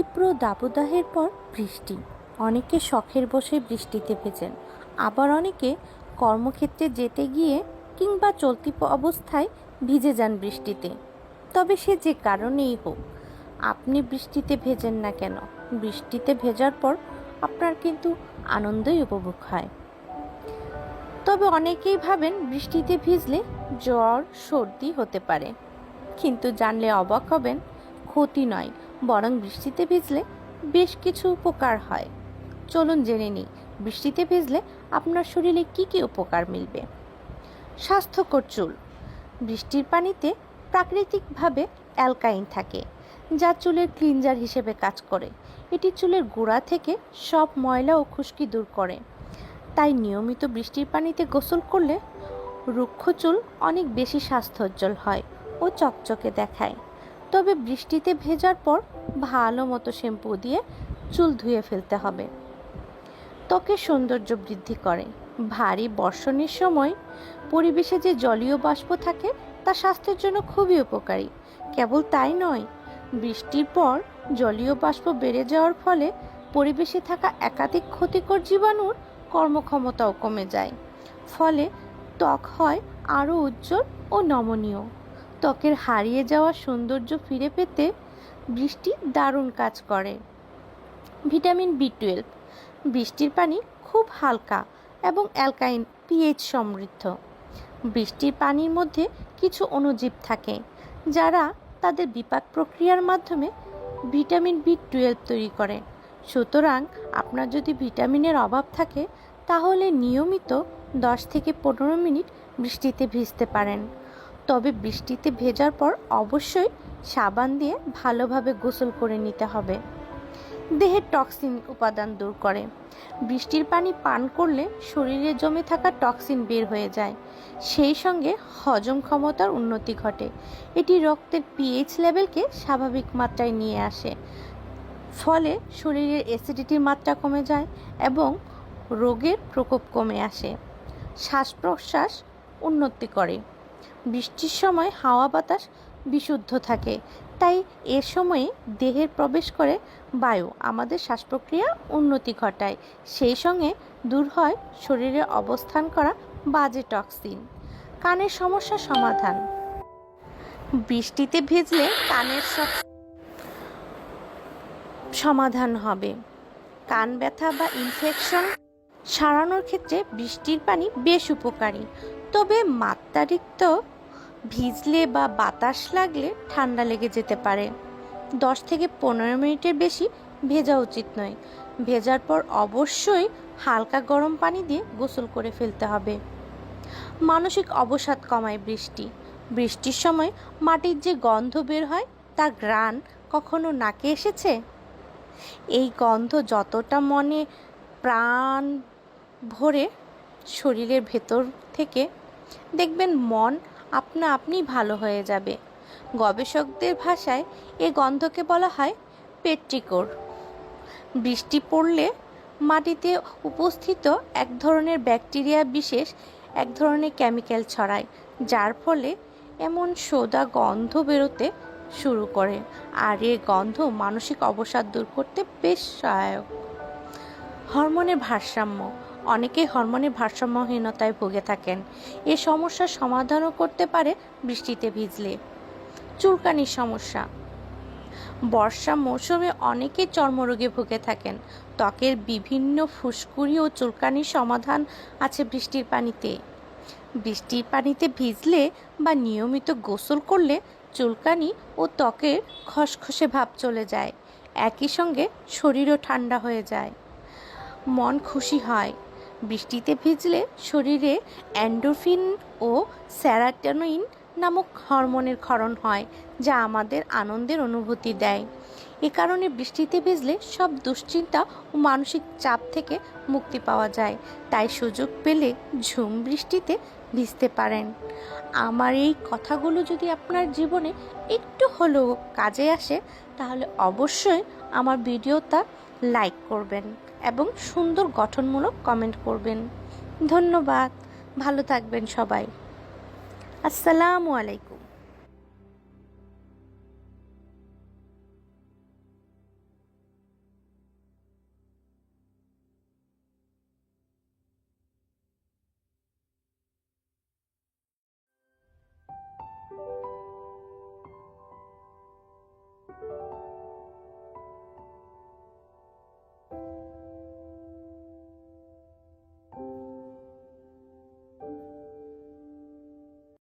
তীব্র দাবদাহের পর বৃষ্টি। অনেকে শখের বসে বৃষ্টিতে ভেজেন, আবার অনেকে কর্মক্ষেত্রে যেতে গিয়ে কিংবা চলতি অবস্থায় ভিজে যান বৃষ্টিতে। তবে সে যে কারণেই হোক, আপনি বৃষ্টিতে ভেজেন না কেন, বৃষ্টিতে ভেজার পর আপনার কিন্তু আনন্দই উপভোগ হয়। তবে অনেকেই ভাবেন বৃষ্টিতে ভিজলে জ্বর সর্দি হতে পারে, কিন্তু জানলে অবাক হবেন, ক্ষতি নয়, বরং বৃষ্টিতে ভিজলে বেশ কিছু উপকার হয়। চলুন জেনে নিই বৃষ্টিতে ভিজলে আপনার শরীরে কি কি উপকার মিলবে। স্বাস্থ্যকর চুল। বৃষ্টির পানিতে প্রাকৃতিকভাবে অ্যালকাইন থাকে, যা চুলের ক্লিনজার হিসেবে কাজ করে। এটি চুলের গোড়া থেকে সব ময়লা ও খুশকি দূর করে। তাই নিয়মিত বৃষ্টির পানিতে গোসল করলে রুক্ষ চুল অনেক বেশি স্বাস্থ্যোজ্জ্বল হয় ও চকচকে দেখায়। তবে বৃষ্টিতে ভেজার পর ভালো মতো শ্যাম্পু দিয়ে চুল ধুয়ে ফেলতে হবে। ত্বকের সৌন্দর্য বৃদ্ধি করে। ভারী বর্ষণের সময় পরিবেশে যে জলীয় বাষ্প থাকে তা স্বাস্থ্যের জন্য খুবই উপকারী। কেবল তাই নয়, বৃষ্টির পর জলীয় বাষ্প বেড়ে যাওয়ার ফলে পরিবেশে থাকা একাধিক ক্ষতিকর জীবাণুর কর্মক্ষমতাও কমে যায়। ফলে ত্বক হয় আরও উজ্জ্বল ও নমনীয়। ত্বকের হারিয়ে যাওয়া সৌন্দর্য ফিরে পেতে বৃষ্টি দারুণ কাজ করে। ভিটামিন বি12। বৃষ্টির পানি খুব হালকা এবং অ্যালকাইন পিএইচ সমৃদ্ধ। বৃষ্টির পানির মধ্যে কিছু অণুজীব থাকে যারা তাদের বিপাক প্রক্রিয়ার মাধ্যমে ভিটামিন বি12 তৈরি করে। সুতরাং আপনার যদি ভিটামিনের অভাব থাকে তাহলে নিয়মিত 10 থেকে 15 মিনিট বৃষ্টিতে ভিজতে পারেন। তবে বৃষ্টিতে ভেজার পর অবশ্যই সাবান দিয়ে ভালোভাবে গোসল করে নিতে হবে। দেহের টক্সিন উপাদান দূর করে। বৃষ্টির পানি পান করলে শরীরে জমে থাকা টক্সিন বের হয়ে যায়, সেই সঙ্গে হজম ক্ষমতার উন্নতি ঘটে। এটি রক্তের পিএইচ লেভেলকে স্বাভাবিক মাত্রায় নিয়ে আসে, ফলে শরীরের অ্যাসিডিটির মাত্রা কমে যায় এবং রোগের প্রকোপ কমে আসে। শ্বাস প্রশ্বাস উন্নতি করে। বৃষ্টির সময় হাওয়া বাতাস বিশুদ্ধ থাকে, তাই এ সময়ে দেহের প্রবেশ করে বায়ু আমাদের শ্বাস প্রক্রিয়া উন্নতি ঘটায়, সেই সঙ্গে দূর হয় শরীরে অবস্থান করা বাজে টক্সিন। কানের সমস্যার সমাধান। বৃষ্টিতে ভিজলে কানের সমাধান হবে। কান ব্যথা বা ইনফেকশন সারানোর ক্ষেত্রে বৃষ্টির পানি বেশ উপকারী। তবে মাত্রাতিরিক্ত ভিজলে বা বাতাস লাগলে ঠান্ডা লেগে যেতে পারে। 10 থেকে 15 মিনিটের বেশি ভেজা উচিত নয়। ভেজার পর অবশ্যই হালকা গরম পানি দিয়ে গোসল করে ফেলতে হবে। মানসিক অবসাদ কমায় বৃষ্টি। বৃষ্টির সময় মাটির যে গন্ধ বের হয় তার ঘ্রাণ কখনো নাকে এসেছে? এই গন্ধ যতটা মনে প্রাণ ভরে শরীরের ভেতর থেকে, দেখবেন মন আপনা আপনি ভালো হয়ে যাবে। গবেষকদের ভাষায় এই গন্ধকে বলা হয় পেট্রিকোর। বৃষ্টি পড়লে মাটিতে উপস্থিত এক ধরনের ব্যাকটেরিয়া বিশেষ এক ধরনের কেমিক্যাল ছড়ায়, যার ফলে এমন সোদা গন্ধ বেরোতে শুরু করে। আর এই গন্ধ মানসিক অবসাদ দূর করতে বেশ সহায়ক। হরমোনের ভারসাম্য। অনেকেই হরমোনের ভারসাম্যহীনতায় ভুগে থাকেন। এ সমস্যার সমাধানও করতে পারে বৃষ্টিতে ভিজলে। চুলকানির সমস্যা। বর্ষা মৌসুমে অনেকেই চর্মরোগে ভুগে থাকেন। ত্বকের বিভিন্ন ফুসকুড়ি ও চুলকানির সমাধান আছে বৃষ্টির পানিতে। বৃষ্টির পানিতে ভিজলে বা নিয়মিত গোসল করলে চুলকানি ও ত্বকের খসখসে ভাব চলে যায়। একই সঙ্গে শরীরও ঠান্ডা হয়ে যায়, মন খুশি হয়। বৃষ্টিতে ভিজলে শরীরে এন্ডোরফিন ও সেরাটোনিন নামক হরমোনের ক্ষরণ হয়, যা আমাদের আনন্দের অনুভূতি দেয়। এ কারণে বৃষ্টিতে ভিজলে সব দুশ্চিন্তা ও মানসিক চাপ থেকে মুক্তি পাওয়া যায়। তাই সুযোগ পেলে ঝুম বৃষ্টিতে ভিজতে পারেন। আমার এই কথাগুলো যদি আপনার জীবনে একটু হলেও কাজে আসে তাহলে অবশ্যই আমার ভিডিওটা লাইক করবেন এবং সুন্দর গঠনমূলক কমেন্ট করবেন। ধন্যবাদ। ভালো থাকবেন সবাই। আসসালামু আলাইকুম।